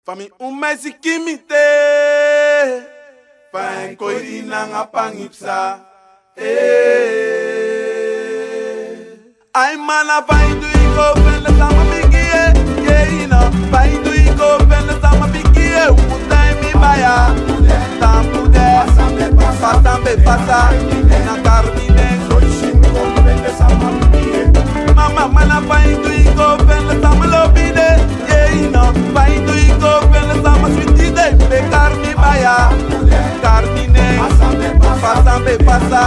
Fami umesi kimite Fai koiri nanga pangipsa Ay mana fai du iko pele sama bikie Yeina fai du iko pele sama bikie Umutai mi baya Tampude Pasambe pasa Na carmine Mama mana fai du iko pele sama lobide Yeina fai du iko pele sama sweetide Be carmi baya Carmine Pasambe pasa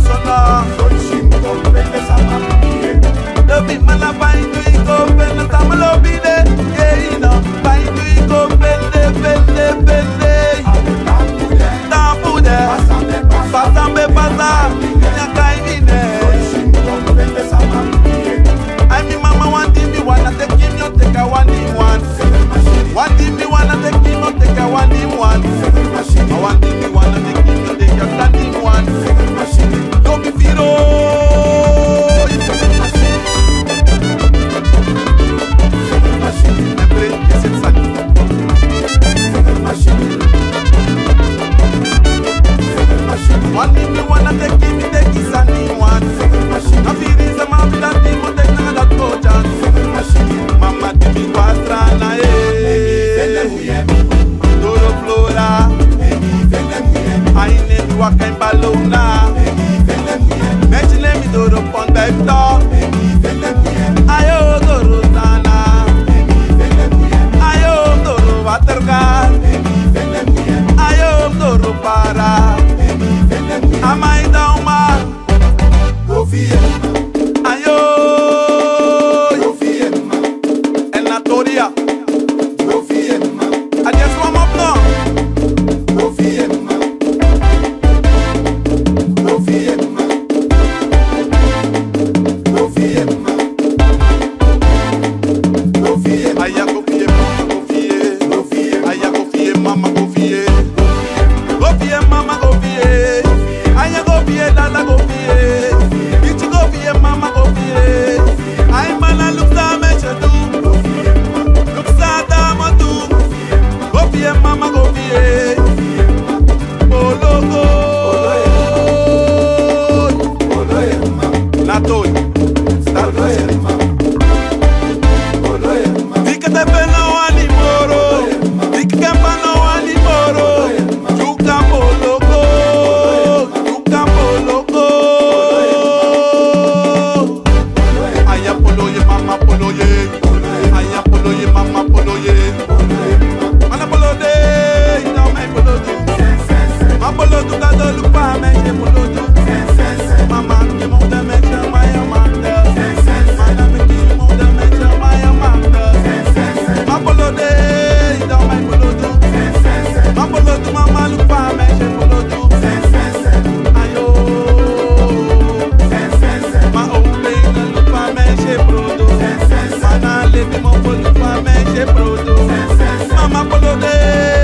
Sono Lobi mana fai du iko pele sama lobide Yeina fai du iko pele Tampude Pasambe pasa Na carmine I mean mama want me wanna take him, you take a one in one. Want me wanna take him, you take a one in one. I want me wanna take him, you take a standing one. Don't be fear. Want me wanna take him, you take a standing one. I feel this a man that him, you take another coach. Mama tibi quastrana Doro flora Aine mi waka in balona Mechile mi doro pondecto Ayo doro sana Ayo doro watergar Ayo doro para Amai dauma Ayo Toria. I just warm up now. Aya confie, mama confie. Confie, mama confie. Aya confie, dada confie. Ichi confie, mama confie. Ay mana lukta me chadu. Mama go vie Ologo Natoy Dike te pena wani moro Dike kempa no wani moro Yuka Ologo Yuka Ologo Aya poloye mama poloye Aya poloye mama poloye Mapolodu kado lupa menje polodu Mama ki monte menje maya manda Mana me ki monte menje maya manda Mapolode ida mai polodu Mapolodu mama lupa menje polodu Ayo Ma oupe ina lupa menje prodo Mana levi mo lupa menje prodo Mama polode